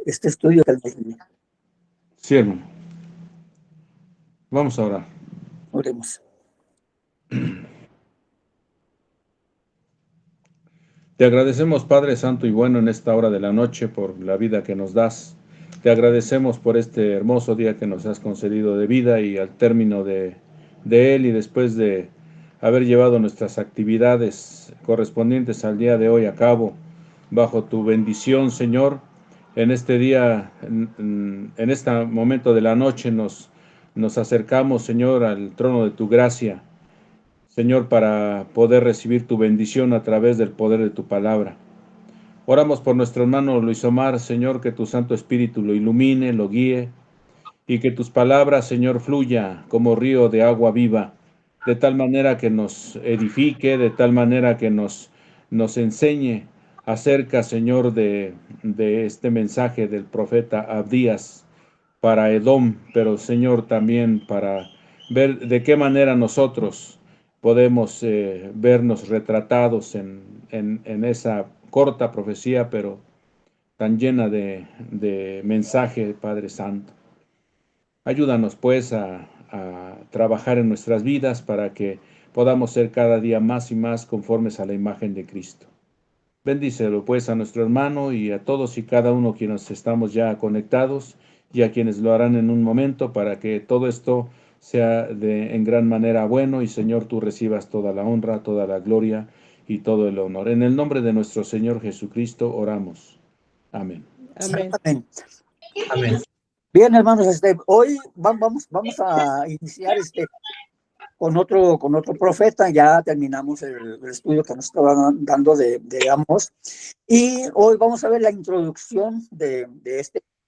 este estudio. Sí, hermano. Vamos a orar. Oremos. Te agradecemos, Padre Santo y bueno, en esta hora de la noche por la vida que nos das. Te agradecemos por este hermoso día que nos has concedido de vida y al término de él y después de haber llevado nuestras actividades correspondientes al día de hoy a cabo, bajo tu bendición, Señor, en este día, en este momento de la noche nos acercamos, Señor, al trono de tu gracia, Señor, para poder recibir tu bendición a través del poder de tu palabra. Oramos por nuestro hermano Luis Omar, Señor, que tu Santo Espíritu lo ilumine, lo guíe, y que tus palabras, Señor, fluya como río de agua viva, de tal manera que nos edifique, de tal manera que nos enseñe acerca, Señor, de este mensaje del profeta Abdías para Edom, pero, Señor, también para ver de qué manera nosotros podemos vernos retratados en esa corta profecía, pero tan llena de mensaje, Padre Santo. Ayúdanos pues a trabajar en nuestras vidas para que podamos ser cada día más y más conformes a la imagen de Cristo. Bendícelo pues a nuestro hermano y a todos y cada uno quienes estamos ya conectados y a quienes lo harán en un momento para que todo esto sea en gran manera bueno y Señor, tú recibas toda la honra, toda la gloria y todo el honor. En el nombre de nuestro Señor Jesucristo oramos. Amén. Amén. Amén. Bien, hermanos, hoy vamos a iniciar con otro profeta. Ya terminamos el estudio que nos estaban dando de Amós, y hoy vamos a ver la introducción de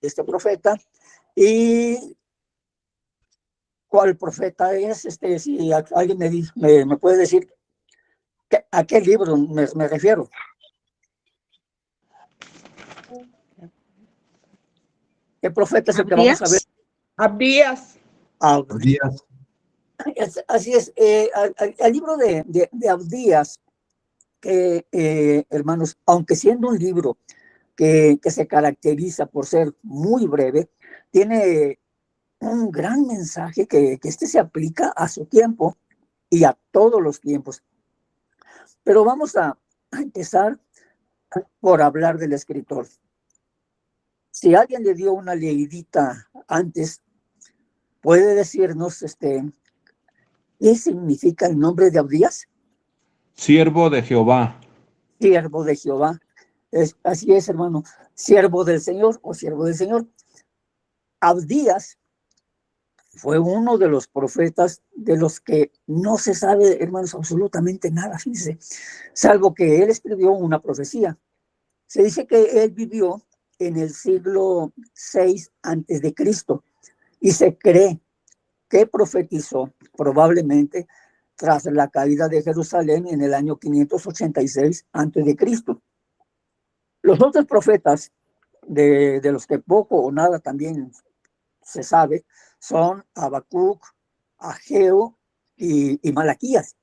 este profeta y cuál profeta es. Si alguien me puede decir a qué libro me refiero. ¿Qué profeta es el que vamos a ver? Abdías. Abdías. Así es, el libro de Abdías, que hermanos, aunque siendo un libro que se caracteriza por ser muy breve, tiene un gran mensaje que se aplica a su tiempo y a todos los tiempos. Pero vamos a empezar por hablar del escritor. Si alguien le dio una leidita antes, ¿puede decirnos qué significa el nombre de Abdías? Siervo de Jehová. Siervo de Jehová. Así es, hermano. Siervo del Señor o siervo del Señor. Abdías fue uno de los profetas de los que no se sabe, hermanos, absolutamente nada, fíjense, salvo que él escribió una profecía. Se dice que él vivió en el siglo VI antes de Cristo y se cree que profetizó probablemente tras la caída de Jerusalén en el año 586 antes de Cristo. Los otros profetas de los que poco o nada también se sabe son Habacuc, Ageo y Malaquías.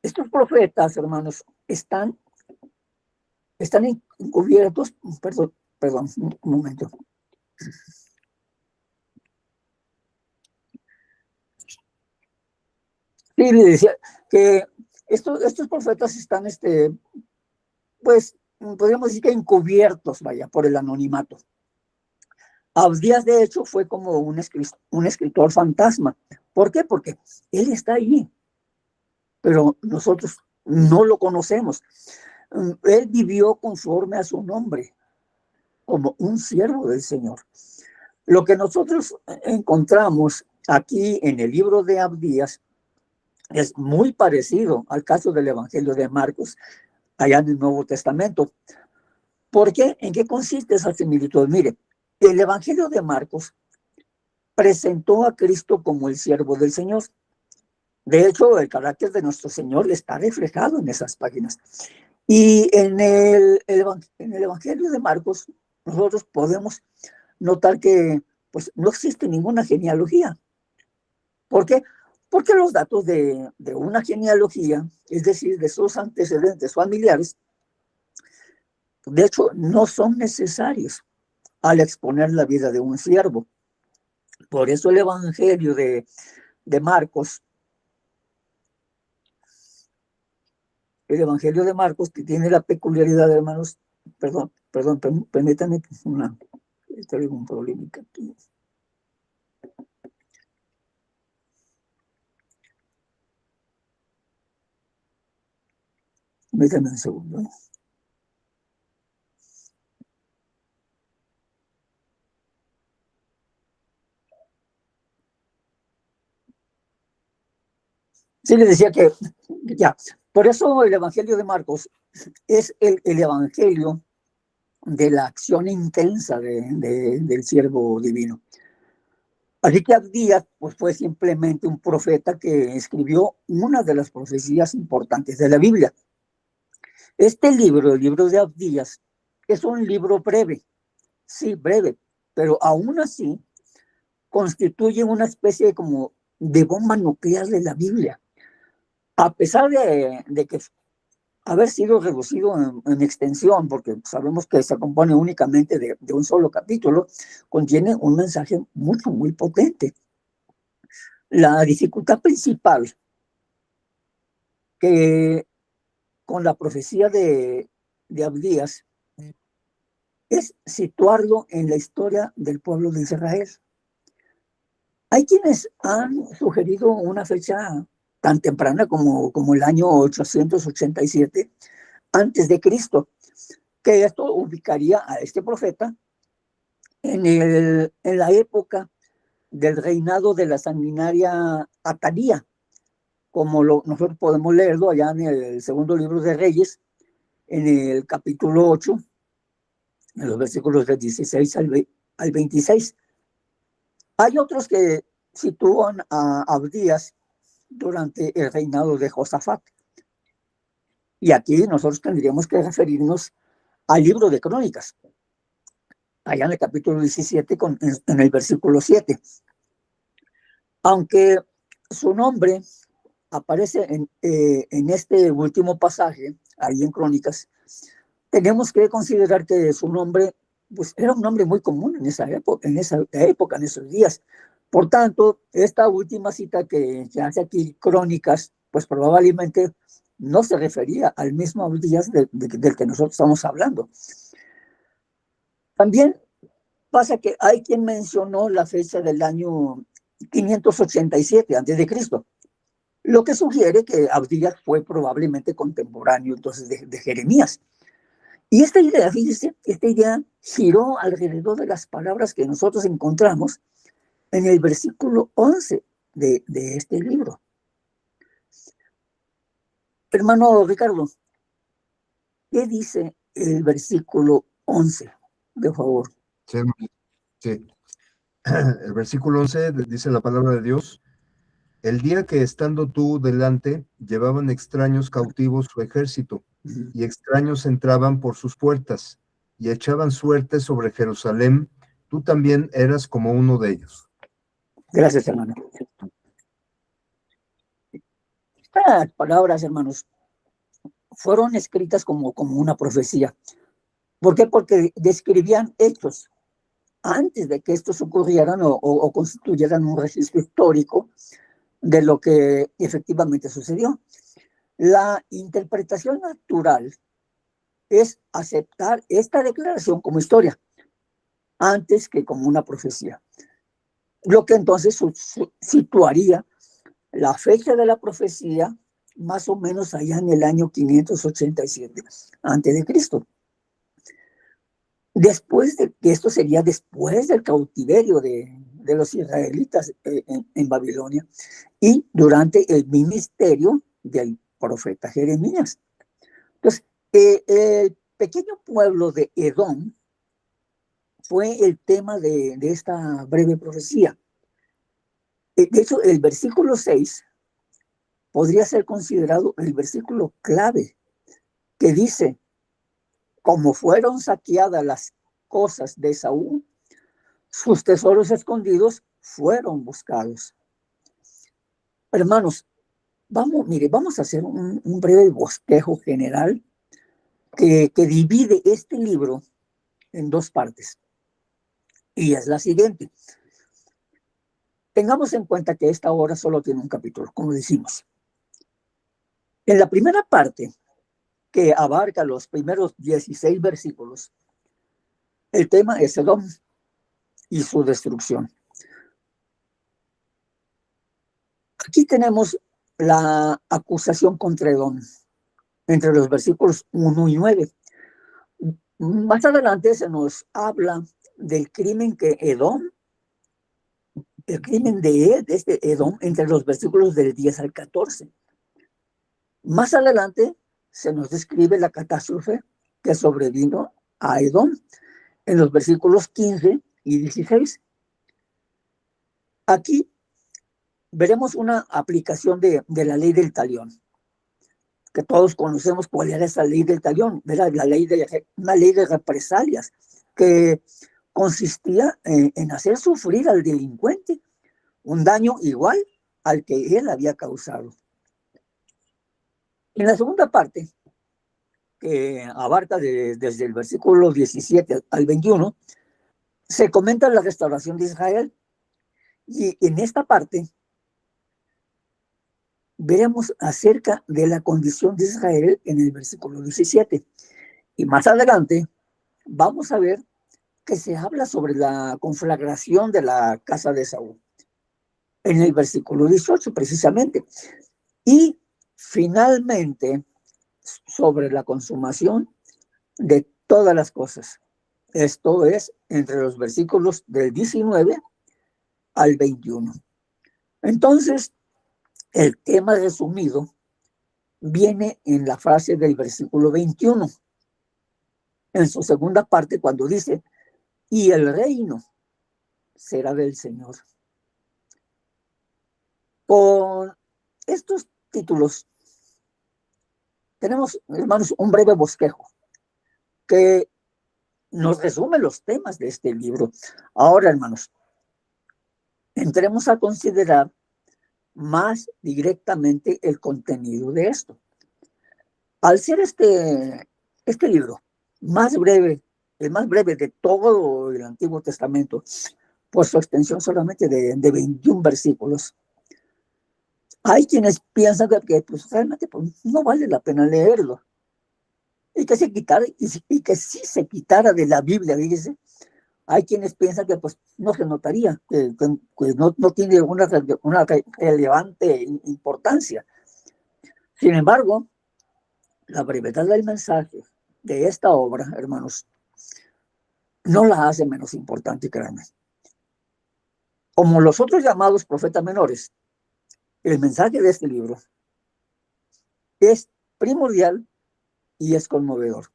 Estos profetas, hermanos, están encubiertos. Perdón, un momento. Sí, le decía que estos profetas están, pues, podríamos decir que encubiertos, vaya, por el anonimato. Abdías, de hecho, fue como un escritor fantasma. ¿Por qué? Porque él está allí, pero nosotros no lo conocemos. Él vivió conforme a su nombre, como un siervo del Señor. Lo que nosotros encontramos aquí en el libro de Abdías es muy parecido al caso del Evangelio de Marcos, allá en el Nuevo Testamento. ¿Por qué? ¿En qué consiste esa similitud? Mire, el Evangelio de Marcos presentó a Cristo como el siervo del Señor. De hecho, el carácter de nuestro Señor está reflejado en esas páginas. Y en el Evangelio de Marcos, nosotros podemos notar que pues, no existe ninguna genealogía. ¿Por qué? Porque los datos de una genealogía, es decir, de sus antecedentes familiares, De hecho, no son necesarios al exponer la vida de un siervo. Por eso el Evangelio de Marcos, el Evangelio de Marcos, que tiene la peculiaridad, hermanos, permítanme traigo un problema aquí. Permítanme un segundo. Sí, les decía que ya, por eso el Evangelio de Marcos es el Evangelio de la acción intensa del siervo divino. Así que Abdías pues, fue simplemente un profeta que escribió una de las profecías importantes de la Biblia. Este libro, el libro de Abdías, es un libro breve, sí, breve, pero aún así constituye una especie como de bomba nuclear de la Biblia. A pesar de que haber sido reducido en extensión, porque sabemos que se compone únicamente de un solo capítulo, contiene un mensaje mucho, muy potente. La dificultad principal que con la profecía de Abdías es situarlo en la historia del pueblo de Israel. Hay quienes han sugerido una fecha tan temprana como el año 887 antes de Cristo, que esto ubicaría a este profeta en la época del reinado de la sanguinaria Atalía, como nosotros podemos leerlo allá en el segundo libro de Reyes, en el capítulo 8, en los versículos del 16 al 26. Hay otros que sitúan a Abdías durante el reinado de Josafat. Y aquí nosotros tendríamos que referirnos al libro de Crónicas, allá en el capítulo 17, en el versículo 7. Aunque su nombre aparece en este último pasaje, ahí en Crónicas, tenemos que considerar que su nombre pues, era un nombre muy común en esa época, en esos días. Por tanto, esta última cita que hace aquí Crónicas, pues probablemente no se refería al mismo Abdías del que nosotros estamos hablando. También pasa que hay quien mencionó la fecha del año 587 a.C., lo que sugiere que Abdías fue probablemente contemporáneo entonces de Jeremías. Y esta idea, fíjese, esta idea giró alrededor de las palabras que nosotros encontramos en el versículo 11 de este libro. Hermano Ricardo, ¿qué dice el versículo 11? De favor. Sí, sí. El versículo 11 dice la palabra de Dios: el día que estando tú delante, llevaban extraños cautivos su ejército, y extraños entraban por sus puertas, y echaban suerte sobre Jerusalén, tú también eras como uno de ellos. Gracias, hermano. Estas palabras, hermanos, fueron escritas como una profecía. ¿Por qué? Porque describían hechos antes de que estos ocurrieran o constituyeran un registro histórico de lo que efectivamente sucedió. La interpretación natural es aceptar esta declaración como historia antes que como una profecía, lo que entonces situaría la fecha de la profecía más o menos allá en el año 587 antes de Cristo. Después de que esto sería después del cautiverio de los israelitas en Babilonia y durante el ministerio del profeta Jeremías. Entonces, el pequeño pueblo de Edom fue el tema de esta breve profecía. De hecho, el versículo 6 podría ser considerado el versículo clave, que dice: como fueron saqueadas las cosas de Esaú, sus tesoros escondidos fueron buscados. Hermanos, vamos a hacer un breve bosquejo general que divide este libro en dos partes. Y es la siguiente. Tengamos en cuenta que esta obra solo tiene un capítulo, como decimos. En la primera parte, que abarca los primeros 16 versículos, el tema es Edom y su destrucción. Aquí tenemos la acusación contra Edom, entre los versículos 1 y 9. Más adelante se nos habla del crimen que Edom, el crimen de este Edom, entre los versículos del 10 al 14. Más adelante se nos describe la catástrofe que sobrevino a Edom en los versículos 15 y 16. Aquí veremos una aplicación de la ley del talión, que todos conocemos cuál era esa ley del talión, era una ley de represalias que consistía en hacer sufrir al delincuente un daño igual al que él había causado. En la segunda parte, que abarca desde el versículo 17 al 21, se comenta la restauración de Israel. Y en esta parte veremos acerca de la condición de Israel en el versículo 17. Y más adelante vamos a ver que se habla sobre la conflagración de la casa de Saúl, en el versículo 18 precisamente. Y finalmente sobre la consumación de todas las cosas. Esto es entre los versículos del 19 al 21. Entonces, el tema resumido viene en la frase del versículo 21, en su segunda parte, cuando dice, y el reino será del Señor. Con estos títulos tenemos, hermanos, un breve bosquejo que nos resume los temas de este libro. Ahora, hermanos, entremos a considerar más directamente el contenido de esto. Al ser este libro más breve, el más breve de todo el Antiguo Testamento, por su extensión solamente de 21 versículos, hay quienes piensan que pues, realmente pues, no vale la pena leerlo. Y que, que sí se quitara de la Biblia, dice. Hay quienes piensan que pues, no se notaría, que no tiene una relevante importancia. Sin embargo, la brevedad del mensaje de esta obra, hermanos, no la hace menos importante, créanme. Como los otros llamados profetas menores, el mensaje de este libro es primordial y es conmovedor.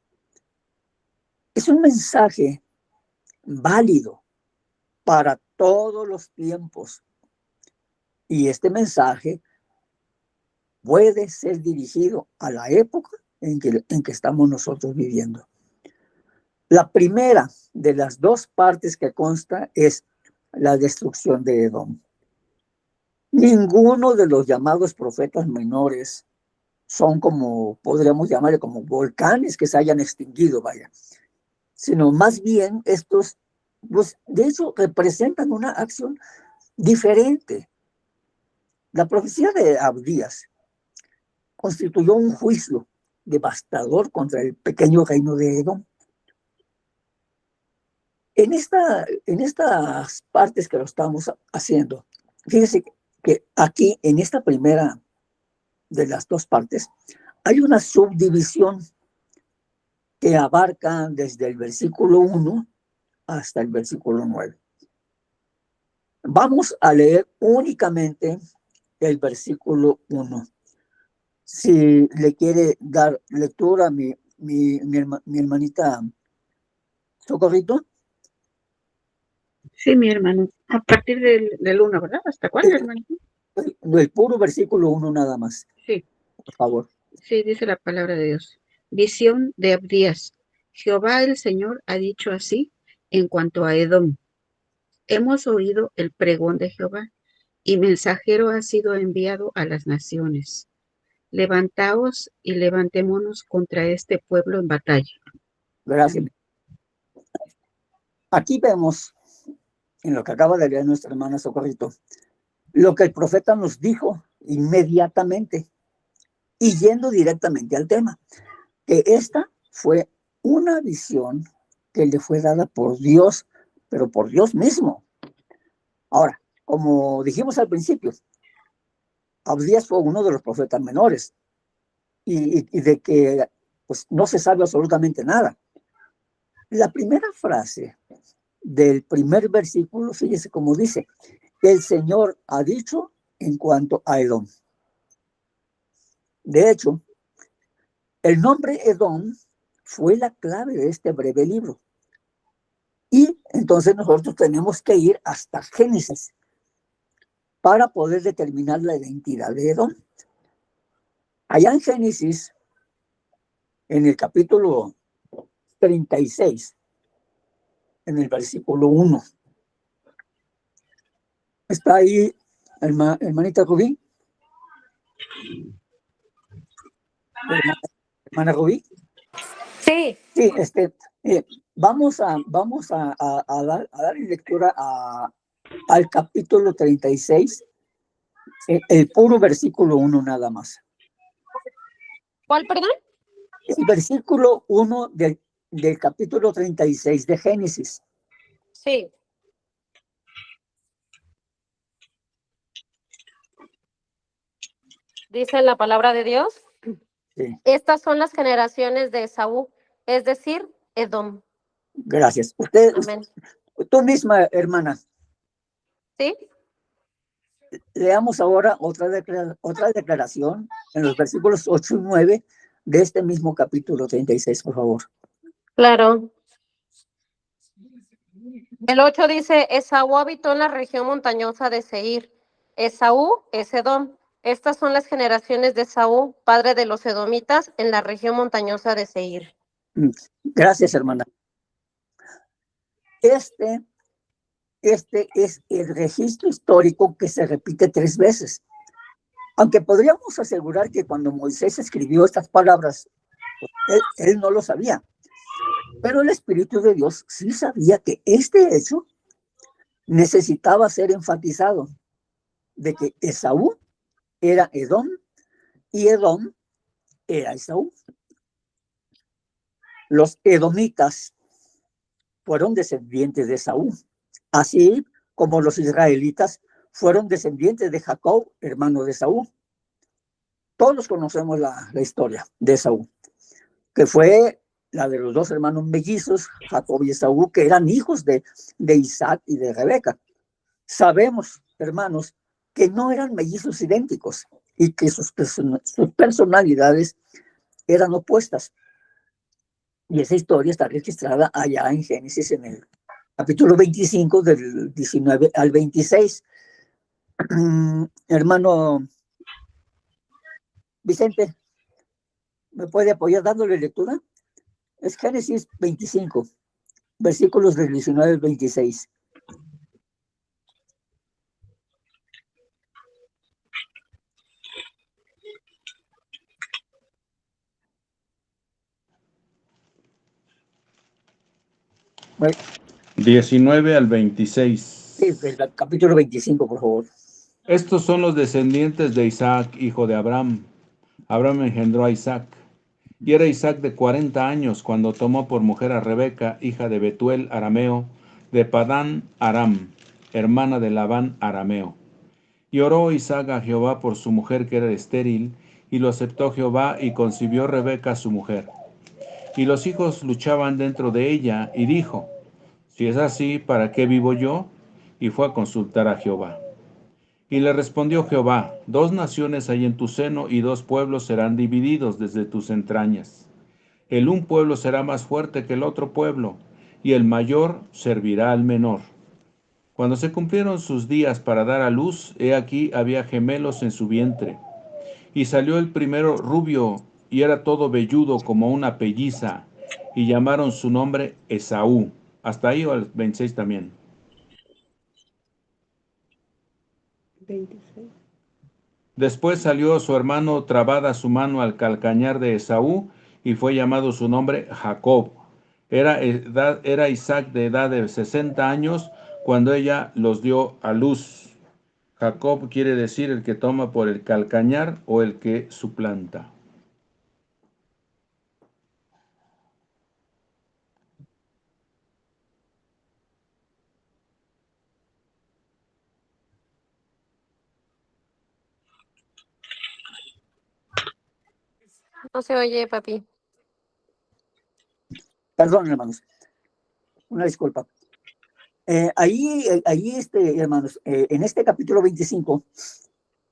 Es un mensaje válido para todos los tiempos. Y este mensaje puede ser dirigido a la época en que estamos nosotros viviendo. La primera de las dos partes que consta es la destrucción de Edom. Ninguno de los llamados profetas menores son como, podríamos llamarle como volcanes que se hayan extinguido, vaya, sino más bien estos, pues de hecho representan una acción diferente. La profecía de Abdías constituyó un juicio devastador contra el pequeño reino de Edom. En estas partes que lo estamos haciendo, fíjese que aquí, en esta primera de las dos partes, hay una subdivisión que abarca desde el versículo 1 hasta el versículo 9. Vamos a leer únicamente el versículo 1. Si le quiere dar lectura a mi hermanita Socorrito. Sí, mi hermano. A partir del 1, ¿verdad? ¿Hasta cuál, hermano? El puro versículo 1 nada más. Sí. Por favor. Sí, dice la palabra de Dios. Visión de Abdías. Jehová el Señor ha dicho así en cuanto a Edom. Hemos oído el pregón de Jehová, y mensajero ha sido enviado a las naciones. levantaos y levantémonos contra este pueblo en batalla. Gracias. Aquí vemos, en lo que acaba de leer nuestra hermana Socorrito, lo que el profeta nos dijo inmediatamente y yendo directamente al tema, que esta fue una visión que le fue dada por Dios, pero por Dios mismo. Ahora, como dijimos al principio, Abdías fue uno de los profetas menores y de que pues, no se sabe absolutamente nada. La primera frase del primer versículo, fíjese cómo dice, el Señor ha dicho en cuanto a Edom. De hecho, el nombre Edom fue la clave de este breve libro. Y entonces nosotros tenemos que ir hasta Génesis para poder determinar la identidad de Edom. Allá en Génesis, en el capítulo 36, en el versículo 1, está ahí, hermanita Rubí. Hermana Rubí. Sí. Sí, vamos a dar lectura al capítulo 36, el puro versículo 1 nada más. ¿Cuál, perdón? El versículo 1 del capítulo 36 de Génesis. Sí. Dice la palabra de Dios. Sí. Estas son las generaciones de Esaú, es decir, Edom. Gracias. Amén. Tú misma, hermana. ¿Sí? Leamos ahora otra declaración en los versículos 8 y 9 de este mismo capítulo 36, por favor. Claro. El 8 dice, Esaú habitó en la región montañosa de Seir. Esaú es Edom. Estas son las generaciones de Esaú, padre de los edomitas, en la región montañosa de Seir. Gracias, hermana. Este es el registro histórico que se repite 3 veces. Aunque podríamos asegurar que cuando Moisés escribió estas palabras, él no lo sabía. Pero el Espíritu de Dios sí sabía que este hecho necesitaba ser enfatizado, de que Esaú era Edom y Edom era Esaú. Los edomitas fueron descendientes de Esaú, así como los israelitas fueron descendientes de Jacob, hermano de Esaú. Todos conocemos la historia de Esaú, que fue la de los 2 hermanos mellizos, Jacob y Esaú, que eran hijos de Isaac y de Rebeca. Sabemos, hermanos, que no eran mellizos idénticos y que sus personalidades eran opuestas. Y esa historia está registrada allá en Génesis, en el capítulo 25, del 19 al 26. Hermano Vicente, ¿me puede apoyar dándole lectura? Es Génesis 25, versículos del 19 al 26. Bueno, 19 al 26. sí, del capítulo 25, por favor. Estos son los descendientes de Isaac, hijo de Abraham. Abraham engendró a Isaac. Y era Isaac de 40 años cuando tomó por mujer a Rebeca, hija de Betuel arameo, de Padán Aram, hermana de Labán arameo. Y oró Isaac a Jehová por su mujer que era estéril, y lo aceptó Jehová, y concibió Rebeca su mujer. Y los hijos luchaban dentro de ella, y dijo, si es así, ¿para qué vivo yo? Y fue a consultar a Jehová. Y le respondió Jehová, 2 naciones hay en tu seno, y 2 pueblos serán divididos desde tus entrañas. El un pueblo será más fuerte que el otro pueblo, y el mayor servirá al menor. Cuando se cumplieron sus días para dar a luz, he aquí había gemelos en su vientre. Y salió el primero rubio, y era todo velludo como una pelliza, y llamaron su nombre Esaú. Hasta ahí o al 26 también. 26. Después salió su hermano trabada su mano al calcañar de Esaú y fue llamado su nombre Jacob. Era Isaac de edad de 60 años cuando ella los dio a luz. Jacob quiere decir el que toma por el calcañar o el que suplanta. No se oye, papi. Perdón, hermanos, una disculpa. Ahí, hermanos, en este capítulo 25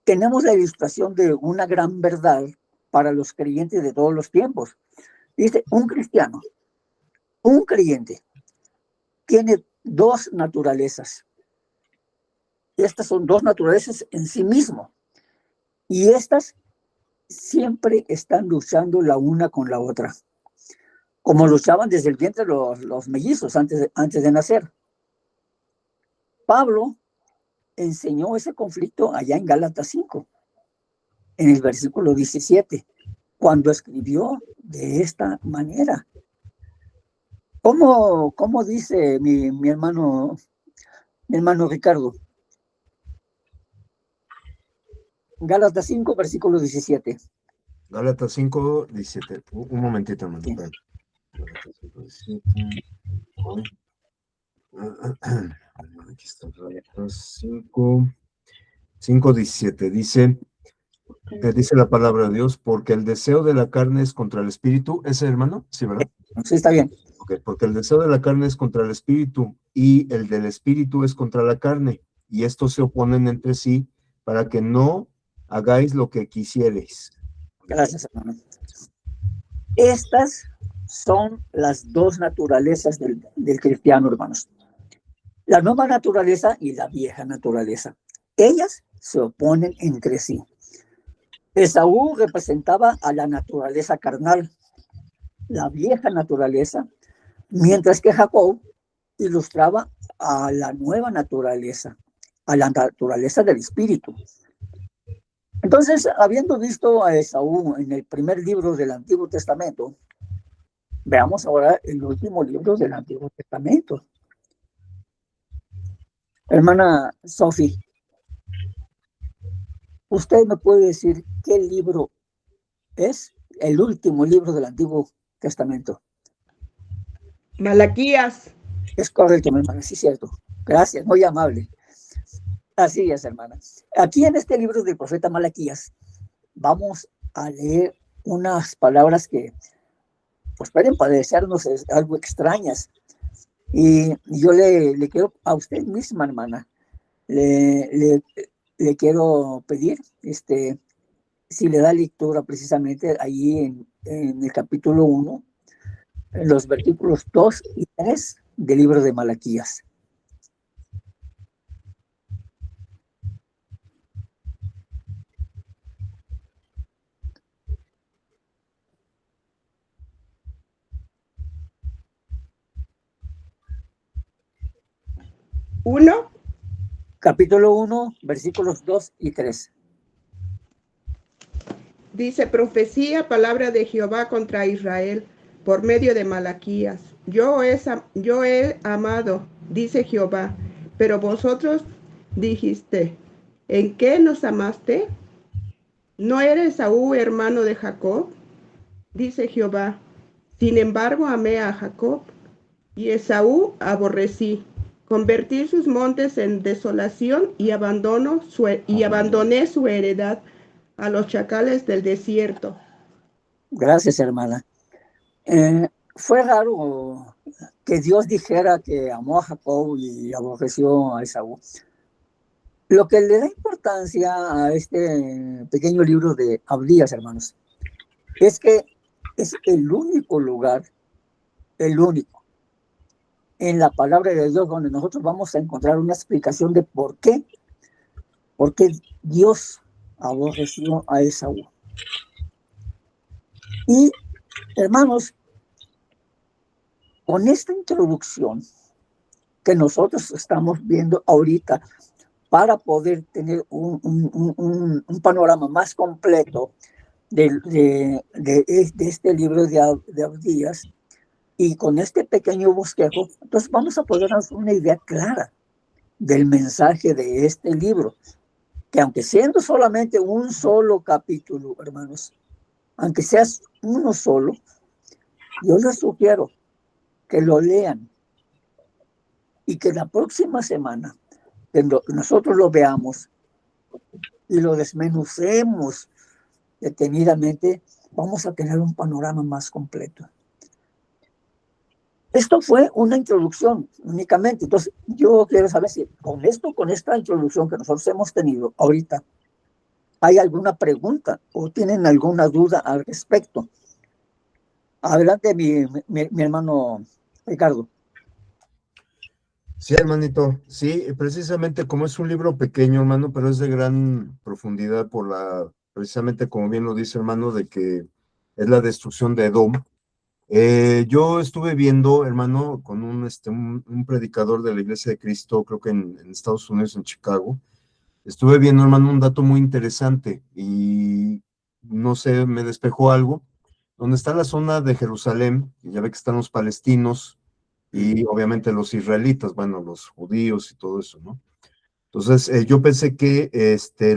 tenemos la ilustración de una gran verdad para los creyentes de todos los tiempos. Dice, un cristiano, un creyente, tiene dos naturalezas. Estas son dos naturalezas en sí mismo. Y estas siempre están luchando la una con la otra, como luchaban desde el vientre los mellizos antes de nacer. Pablo enseñó ese conflicto allá en Gálatas 5, en el versículo 17, cuando escribió de esta manera. ¿Cómo dice mi hermano Ricardo? Gálatas 5, versículo 17. Gálatas 5, 17. Un momentito, hermano. Sí. Gálatas 5, 17. Aquí está Gálatas 5, 5, 17. Dice la palabra de Dios, porque el deseo de la carne es contra el espíritu. ¿Ese, hermano? Sí, ¿verdad? Sí, está bien. Okay, porque el deseo de la carne es contra el espíritu y el del espíritu es contra la carne, y estos se oponen entre sí para que no hagáis lo que quisierais. Gracias, hermano. Estas son las dos naturalezas del cristiano, hermanos. La nueva naturaleza y la vieja naturaleza. Ellas se oponen entre sí. Esaú representaba a la naturaleza carnal, la vieja naturaleza, mientras que Jacob ilustraba a la nueva naturaleza, a la naturaleza del espíritu. Entonces, habiendo visto a Esaú en el primer libro del Antiguo Testamento, veamos ahora el último libro del Antiguo Testamento. Hermana Sophie, ¿usted me puede decir qué libro es el último libro del Antiguo Testamento? Malaquías. Es correcto, mi hermana, sí es cierto. Gracias, muy amable. Así es, hermana. Aquí en este libro del profeta Malaquías vamos a leer unas palabras que pues pueden parecernos algo extrañas. Y yo le quiero a usted misma, hermana, le quiero pedir si le da lectura precisamente allí en el capítulo 1, en los versículos 2 y 3 del libro de Malaquías. ¿Uno? Capítulo 1, versículos 2 y 3. Dice, profecía, palabra de Jehová contra Israel, por medio de Malaquías. Yo he amado, dice Jehová, pero vosotros dijiste, ¿en qué nos amaste? ¿No eres Esaú hermano de Jacob? Dice Jehová, sin embargo amé a Jacob, y Esaú aborrecí. Convertí sus montes en desolación y abandoné su heredad a los chacales del desierto. Gracias, hermana. Fue raro que Dios dijera que amó a Jacob y aborreció a Esaú. Lo que le da importancia a este pequeño libro de Abdías, hermanos, es que es el único lugar, el único, en la palabra de Dios donde nosotros vamos a encontrar una explicación de por qué Dios aborreció a Esaú. Y, hermanos, con esta introducción que nosotros estamos viendo ahorita, para poder tener un panorama más completo de este libro de Abdías. Y con este pequeño bosquejo, entonces vamos a poder dar una idea clara del mensaje de este libro, que aunque siendo solamente un solo capítulo, hermanos, aunque seas uno solo, yo les sugiero que lo lean y que la próxima semana, que nosotros lo veamos y lo desmenucemos detenidamente, vamos a tener un panorama más completo. Esto fue una introducción únicamente. Entonces, yo quiero saber si con esta introducción que nosotros hemos tenido ahorita, ¿hay alguna pregunta o tienen alguna duda al respecto? Adelante, mi hermano Ricardo. Sí, hermanito, sí, precisamente como es un libro pequeño, hermano, pero es de gran profundidad precisamente como bien lo dice, hermano, de que es la destrucción de Edom. Yo estuve viendo, hermano, con un predicador de la Iglesia de Cristo, creo que en Estados Unidos, en Chicago. Estuve viendo, hermano, un dato muy interesante y no sé, me despejó algo. Donde está la zona de Jerusalén, y ya ve que están los palestinos y obviamente los israelitas, bueno, los judíos y todo eso, ¿no? Entonces, yo pensé que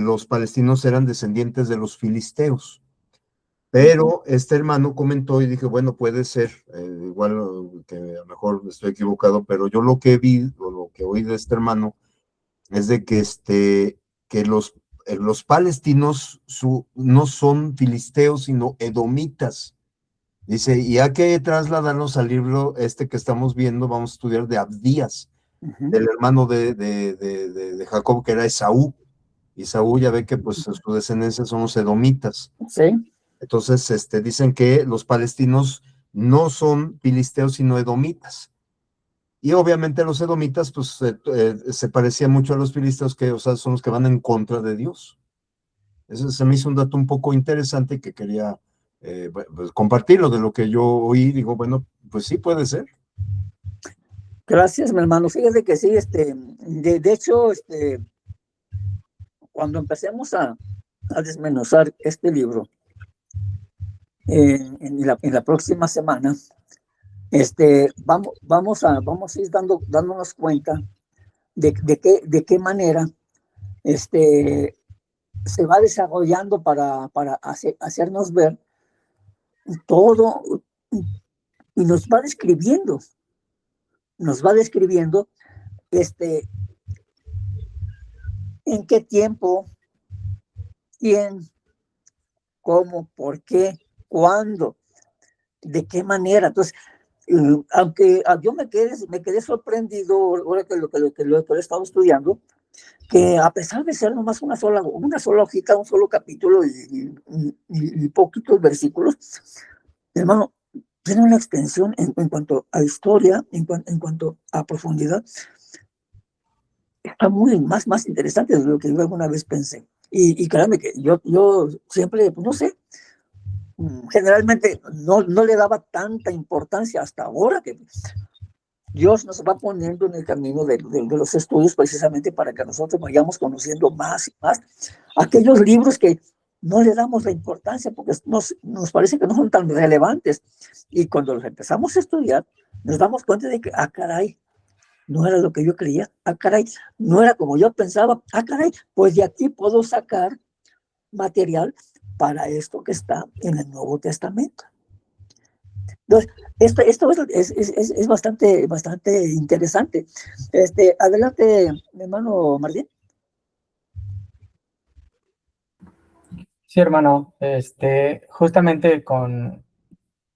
los palestinos eran descendientes de los filisteos. Pero este hermano comentó y dije, bueno, puede ser, igual que a lo mejor estoy equivocado, pero yo lo que vi o lo que oí de este hermano es de que los palestinos no son filisteos, sino edomitas. Dice, y hay que trasladarnos al libro que estamos viendo, vamos a estudiar de Abdías, del hermano de Jacob, que era Esaú. Y Esaú ya ve que pues su descendencia son los edomitas. Sí. Entonces, dicen que los palestinos no son filisteos, sino edomitas. Y obviamente los edomitas, pues, se parecían mucho a los filisteos, que, o sea, son los que van en contra de Dios. Eso se me hizo un dato un poco interesante que quería pues, compartirlo de lo que yo oí. Digo, bueno, pues sí puede ser. Gracias, mi hermano. Fíjate que sí, de hecho, cuando empecemos a desmenuzar este libro, en la próxima semana, vamos a ir dándonos cuenta de qué manera se va desarrollando para hacernos ver todo y nos va describiendo en qué tiempo, quién, cómo, por qué, cuándo, de qué manera. Entonces, aunque yo me quedé sorprendido ahora que lo he estado estudiando, que a pesar de ser nomás una sola hojita, un solo capítulo y poquitos versículos, hermano, tiene una extensión en cuanto a historia, en cuanto a profundidad, está más interesante de lo que yo alguna vez pensé. Y créanme que yo siempre, pues, no sé, generalmente no le daba tanta importancia hasta ahora que Dios nos va poniendo en el camino de los estudios precisamente para que nosotros vayamos conociendo más y más aquellos libros que no le damos la importancia porque nos parece que no son tan relevantes. Y cuando los empezamos a estudiar, nos damos cuenta de que, caray, no era lo que yo creía, caray, no era como yo pensaba, caray, pues de aquí puedo sacar material para esto que está en el Nuevo Testamento. Entonces, esto es bastante interesante. Adelante, mi hermano Martín. Sí, hermano, justamente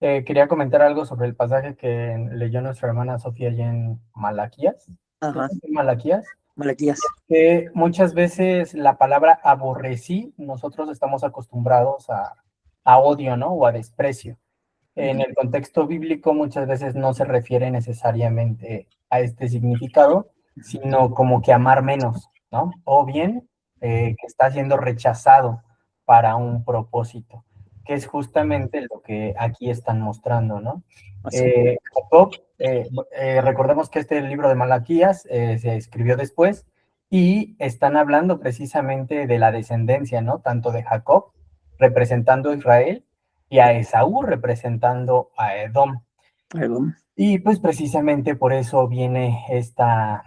quería comentar algo sobre el pasaje que leyó nuestra hermana Sofía allí en Malaquías. Ajá. Malaquías. Malaquías. Que muchas veces la palabra aborrecí, nosotros estamos acostumbrados a odio, ¿no? O a desprecio. En el contexto bíblico muchas veces no se refiere necesariamente a este significado, sino como que amar menos, ¿no? O bien que está siendo rechazado para un propósito, que es justamente lo que aquí están mostrando, ¿no? Jacob, recordemos que este libro de Malaquías se escribió después y están hablando precisamente de la descendencia, ¿no? Tanto de Jacob, representando a Israel, y a Esaú, representando a Edom. Y pues precisamente por eso viene esta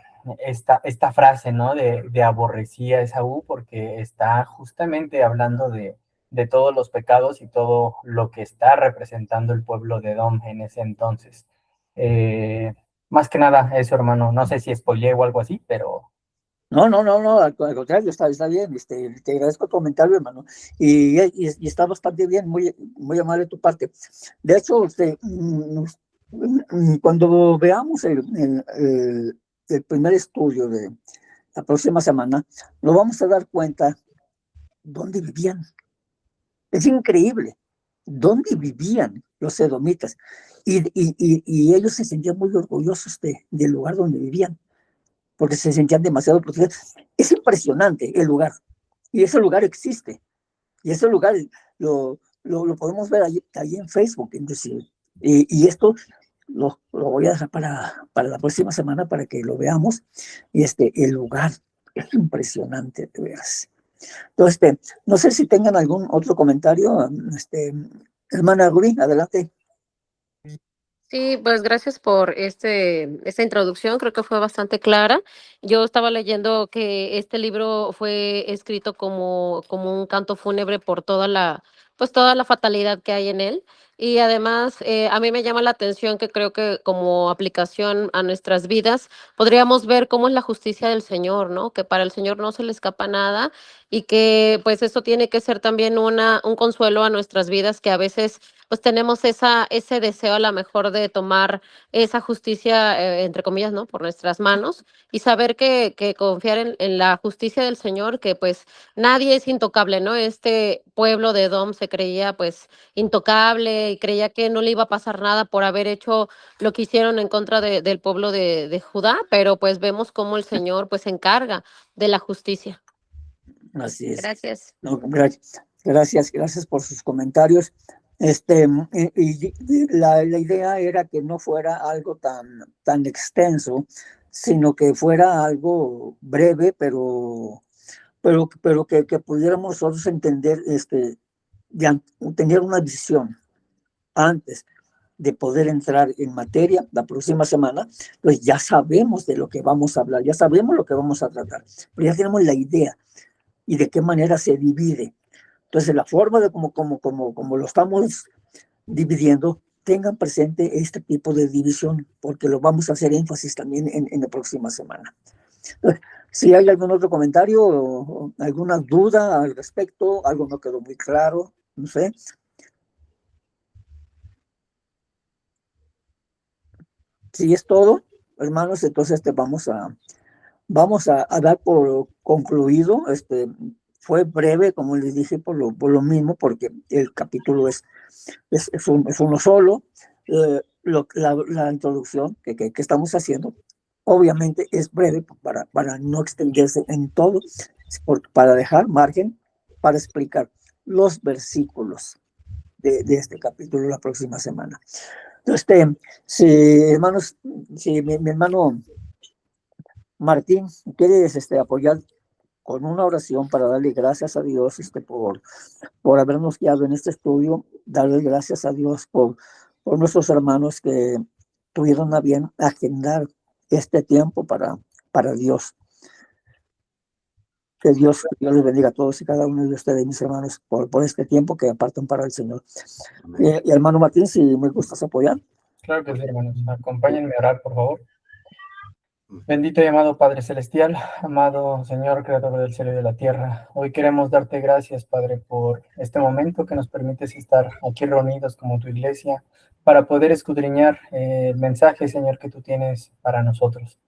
frase, ¿no? De aborrecí a Esaú, porque está justamente hablando de todos los pecados y todo lo que está representando el pueblo de Edom en ese entonces. Más que nada eso, hermano. No sé si spoileé o algo así, pero... No, al contrario, está bien, te agradezco el comentario, hermano, y está bastante bien, muy amable de tu parte. De hecho, cuando veamos el primer estudio de la próxima semana, nos vamos a dar cuenta dónde vivían. Es increíble, dónde vivían los edomitas, y ellos se sentían muy orgullosos del lugar donde vivían, porque se sentían demasiado protegidos. Es impresionante el lugar, y ese lugar existe, y ese lugar lo podemos ver ahí en Facebook, inclusive. Y esto lo voy a dejar para la próxima semana para que lo veamos. Y el lugar es impresionante, de veras. Entonces, no sé si tengan algún otro comentario. Hermana Rubí, adelante. Sí, pues gracias por esta introducción, creo que fue bastante clara. Yo estaba leyendo que este libro fue escrito como un canto fúnebre por pues toda la fatalidad que hay en él. Y además, a mí me llama la atención que creo que como aplicación a nuestras vidas, podríamos ver cómo es la justicia del Señor, ¿no? Que para el Señor no se le escapa nada y que pues eso tiene que ser también un consuelo a nuestras vidas, que a veces pues tenemos ese deseo a lo mejor de tomar esa justicia, entre comillas, ¿no? Por nuestras manos, y saber que confiar en la justicia del Señor, que pues nadie es intocable, ¿no? Este pueblo de Edom se creía pues intocable y creía que no le iba a pasar nada por haber hecho lo que hicieron en contra del pueblo de Judá, pero pues vemos cómo el Señor pues se encarga de la justicia. Así es. Gracias. No, gracias por sus comentarios. La idea era que no fuera algo tan extenso, sino que fuera algo breve, pero que pudiéramos nosotros entender, tener una visión antes de poder entrar en materia la próxima semana. Pues ya sabemos de lo que vamos a hablar, ya sabemos lo que vamos a tratar, pero ya tenemos la idea y de qué manera se divide. Entonces, la forma de como lo estamos dividiendo, tengan presente este tipo de división, porque lo vamos a hacer énfasis también en la próxima semana. Entonces, si hay algún otro comentario o alguna duda al respecto, algo no quedó muy claro, no sé. Si es todo, hermanos, entonces vamos a dar por concluido. Fue breve, como les dije, por lo mismo, porque el capítulo es uno solo. La introducción que estamos haciendo, obviamente, es breve para no extenderse en todo, para dejar margen para explicar los versículos de este capítulo la próxima semana. Entonces, si mi hermano Martín, ¿quieres apoyar con una oración para darle gracias a Dios por habernos guiado en este estudio? Darle gracias a Dios por nuestros hermanos que tuvieron a bien agendar este tiempo para Dios. Que Dios les bendiga a todos y cada uno de ustedes, mis hermanos, por este tiempo que apartan para el Señor. Y hermano Martín, si me gustas apoyar. Claro que sí, hermanos. Acompáñenme a orar, por favor. Bendito y amado Padre Celestial, amado Señor, Creador del cielo y de la tierra. Hoy queremos darte gracias, Padre, por este momento que nos permites estar aquí reunidos como tu iglesia para poder escudriñar el mensaje, Señor, que tú tienes para nosotros.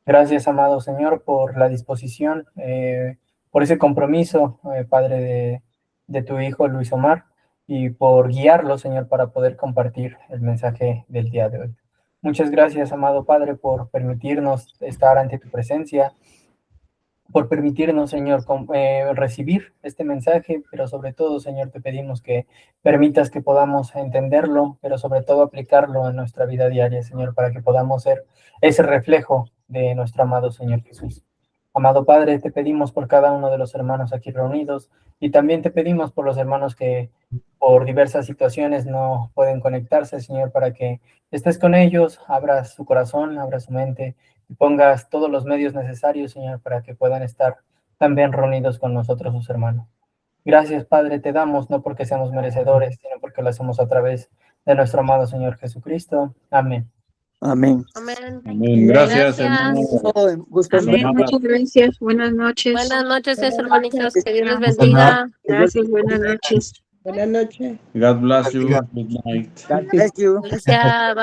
Gracias, amado Señor, por la disposición, por ese compromiso, Padre, de tu Hijo Luis Omar, y por guiarlo, Señor, para poder compartir el mensaje del día de hoy. Muchas gracias, amado Padre, por permitirnos estar ante tu presencia, por permitirnos, Señor, recibir este mensaje, pero sobre todo, Señor, te pedimos que permitas que podamos entenderlo, pero sobre todo aplicarlo en nuestra vida diaria, Señor, para que podamos ser ese reflejo de nuestro amado Señor Jesús. Amado Padre, te pedimos por cada uno de los hermanos aquí reunidos y también te pedimos por los hermanos que por diversas situaciones no pueden conectarse, Señor, para que estés con ellos, abras su corazón, abras su mente y pongas todos los medios necesarios, Señor, para que puedan estar también reunidos con nosotros, sus hermanos. Gracias, Padre, te damos, no porque seamos merecedores, sino porque lo hacemos a través de nuestro amado Señor Jesucristo. Amén. Amén. Amén. Amén. Gracias, hermano. Gusto Amén. Muchas gracias. Buenas noches. Buenas noches, hermanitos. Que Dios les Buenas bendiga. Gracias. Buenas noches. Buenas noches. God bless you. Good night. God bless you. Gracias. Bye.